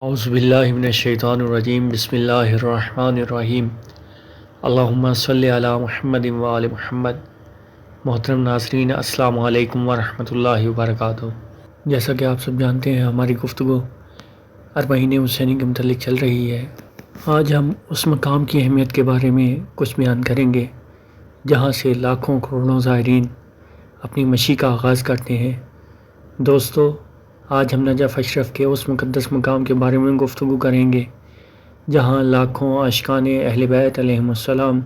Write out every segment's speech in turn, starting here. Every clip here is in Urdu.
اعوذ باللہ من الشیطان الرجیم بسم اللہ الرحمن الرحیم اللہم صلی علی محمد وآل محمد۔ محترم ناظرین، السلام علیکم ورحمۃ اللہ وبرکاتہ۔ جیسا کہ آپ سب جانتے ہیں، ہماری گفتگو اربعین حسینی کے متعلق چل رہی ہے۔ آج ہم اس مقام کی اہمیت کے بارے میں کچھ بیان کریں گے جہاں سے لاکھوں کروڑوں زائرین اپنی مشی کا آغاز کرتے ہیں۔ دوستو، آج ہم نجف اشرف کے اس مقدس مقام کے بارے میں گفتگو کریں گے جہاں لاکھوں عاشقان اہل بیت علیہم السلام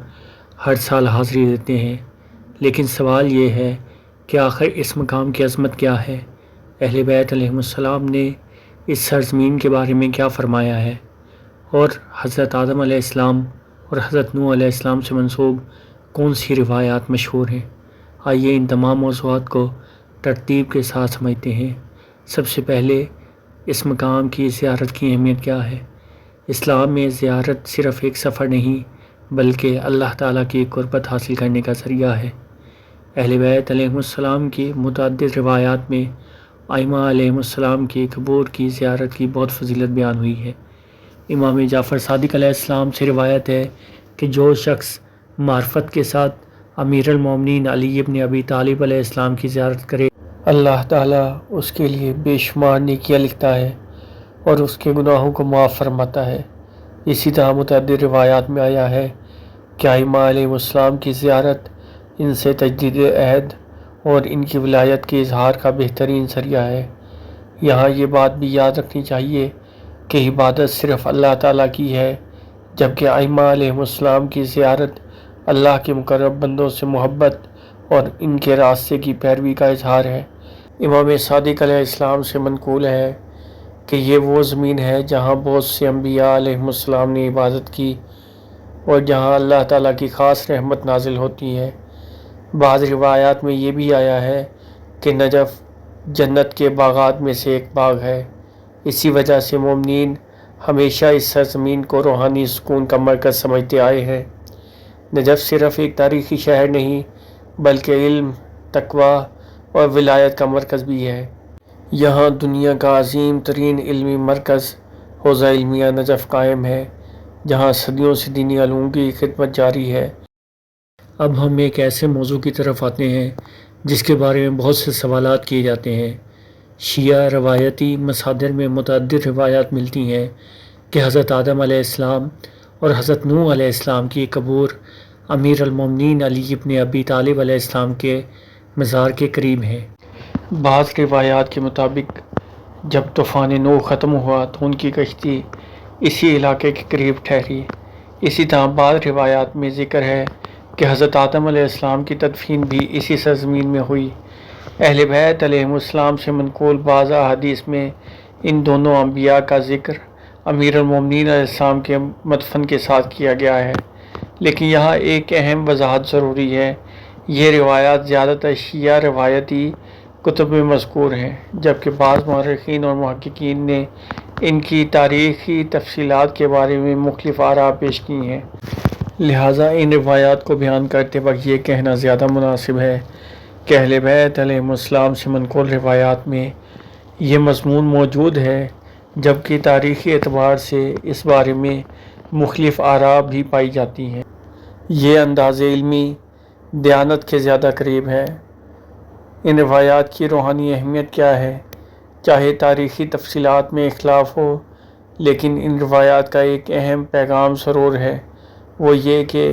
ہر سال حاضری دیتے ہیں۔ لیکن سوال یہ ہے کہ آخر اس مقام کی عظمت کیا ہے؟ اہل بیت علیہم السلام نے اس سرزمین کے بارے میں کیا فرمایا ہے، اور حضرت آدم علیہ السلام اور حضرت نوح علیہ السلام سے منسوب کون سی روایات مشہور ہیں؟ آئیے ان تمام موضوعات کو ترتیب کے ساتھ سمجھتے ہیں۔ سب سے پہلے اس مقام کی زیارت کی اہمیت کیا ہے؟ اسلام میں زیارت صرف ایک سفر نہیں بلکہ اللہ تعالیٰ کی قربت حاصل کرنے کا ذریعہ ہے۔ اہل بیت علیہم السلام کی متعدد روایات میں ائمہ علیہم السلام کے قبور کی زیارت کی بہت فضیلت بیان ہوئی ہے۔ امام جعفر صادق علیہ السلام سے روایت ہے کہ جو شخص معرفت کے ساتھ امیر المومنین علی ابن ابی طالب علیہ السلام کی زیارت کرے، اللہ تعالیٰ اس کے لیے بے شمار نیکیاں لکھتا ہے اور اس کے گناہوں کو معاف فرماتا ہے۔ اسی طرح متعدد روایات میں آیا ہے کہ ائمہ علیہ السلام کی زیارت ان سے تجدید عہد اور ان کی ولایت کے اظہار کا بہترین ذریعہ ہے۔ یہاں یہ بات بھی یاد رکھنی چاہیے کہ عبادت صرف اللہ تعالیٰ کی ہے، جبکہ ائمہ علیہ السلام کی زیارت اللہ کے مقرب بندوں سے محبت اور ان کے راستے کی پیروی کا اظہار ہے۔ امام صادق علیہ السلام سے منقول ہے کہ یہ وہ زمین ہے جہاں بہت سے انبیاء علیہ السلام نے عبادت کی اور جہاں اللہ تعالیٰ کی خاص رحمت نازل ہوتی ہے۔ بعض روایات میں یہ بھی آیا ہے کہ نجف جنت کے باغات میں سے ایک باغ ہے۔ اسی وجہ سے مومنین ہمیشہ اس سرزمین کو روحانی سکون کا مرکز سمجھتے آئے ہیں۔ نجف صرف ایک تاریخی شہر نہیں بلکہ علم، تقویٰ اور ولایت کا مرکز بھی ہے۔ یہاں دنیا کا عظیم ترین علمی مرکز حوزہ علمیہ نجف قائم ہے، جہاں صدیوں سے دینی علوم کی خدمت جاری ہے۔ اب ہم ایک ایسے موضوع کی طرف آتے ہیں جس کے بارے میں بہت سے سوالات کیے جاتے ہیں۔ شیعہ روایتی مصادر میں متعدد روایات ملتی ہیں کہ حضرت آدم علیہ السلام اور حضرت نوح علیہ السلام کی قبور امیر المومنین علی ابن ابی طالب علیہ السلام کے مزار کے قریب ہیں۔ بعض روایات کے مطابق جب طوفان نوح ختم ہوا تو ان کی کشتی اسی علاقے کے قریب ٹھہری۔ اسی طرح بعض روایات میں ذکر ہے کہ حضرت آدم علیہ السلام کی تدفین بھی اسی سرزمین میں ہوئی۔ اہل بیت علیہ السلام سے منقول بعض احادیث میں ان دونوں انبیاء کا ذکر امیر المومنین علیہ السلام کے مدفن کے ساتھ کیا گیا ہے۔ لیکن یہاں ایک اہم وضاحت ضروری ہے، یہ روایات زیادہ تر شیعہ روایتی کتب میں مذکور ہیں، جبکہ بعض مورخین اور محققین نے ان کی تاریخی تفصیلات کے بارے میں مختلف آراء پیش کی ہیں۔ لہٰذا ان روایات کو بیان کرتے وقت یہ کہنا زیادہ مناسب ہے کہ اہل بیت علیہ السلام سے منقول روایات میں یہ مضمون موجود ہے، جبکہ تاریخی اعتبار سے اس بارے میں مختلف آراء بھی پائی جاتی ہیں۔ یہ انداز علمی دیانت کے زیادہ قریب ہے۔ ان روایات کی روحانی اہمیت کیا ہے؟ چاہے تاریخی تفصیلات میں اختلاف ہو، لیکن ان روایات کا ایک اہم پیغام ضرور ہے، وہ یہ کہ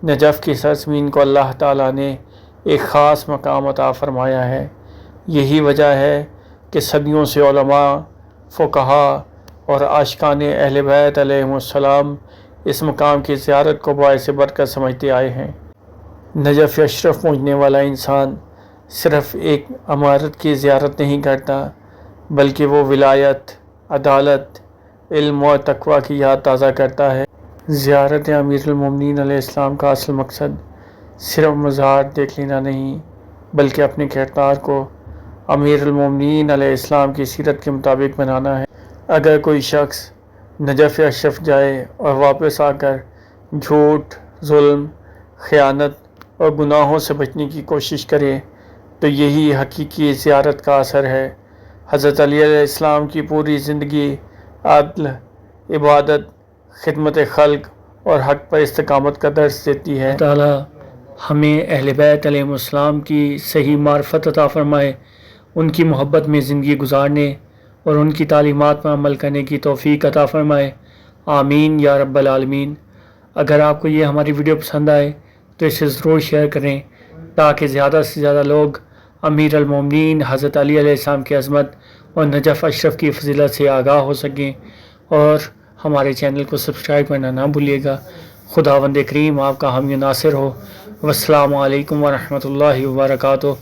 نجف کی سرزمین کو اللہ تعالیٰ نے ایک خاص مقام عطا فرمایا ہے۔ یہی وجہ ہے کہ صدیوں سے علماء، فقہاء اور عاشقان اہل بیت علیہ السلام اس مقام کی زیارت کو باعث برکت سمجھتے آئے ہیں۔ نجف اشرف پہنچنے والا انسان صرف ایک عمارت کی زیارت نہیں کرتا بلکہ وہ ولایت، عدالت، علم اور تقویٰ کی یاد تازہ کرتا ہے۔ زیارت امیر المومنین علیہ السلام کا اصل مقصد صرف مزار دیکھ لینا نہیں بلکہ اپنے کردار کو امیر المومنین علیہ السلام کی سیرت کے مطابق بنانا ہے۔ اگر کوئی شخص نجف اشرف جائے اور واپس آ کر جھوٹ، ظلم، خیانت اور گناہوں سے بچنے کی کوشش کرے تو یہی حقیقی زیارت کا اثر ہے۔ حضرت علی علیہ السلام کی پوری زندگی عدل، عبادت، خدمت خلق اور حق پر استقامت کا درس دیتی ہے۔ تعالیٰ ہمیں اہل بیت علیہ السلام کی صحیح معرفت عطا فرمائے، ان کی محبت میں زندگی گزارنے اور ان کی تعلیمات پر عمل کرنے کی توفیق عطا فرمائے، آمین یا رب العالمین۔ اگر آپ کو یہ ہماری ویڈیو پسند آئے تو اسے ضرور شیئر کریں تاکہ زیادہ سے زیادہ لوگ امیر المومنین حضرت علی علیہ السلام کی عظمت اور نجف اشرف کی فضیلت سے آگاہ ہو سکیں، اور ہمارے چینل کو سبسکرائب کرنا نہ بھولیے گا۔ خداوند کریم آپ کا حامی و ناصر ہو۔ والسلام علیکم ورحمۃ اللہ وبرکاتہ۔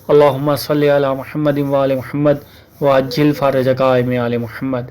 اللہم صلی علی محمد وآل محمد وعجل فرج قائم آل محمد۔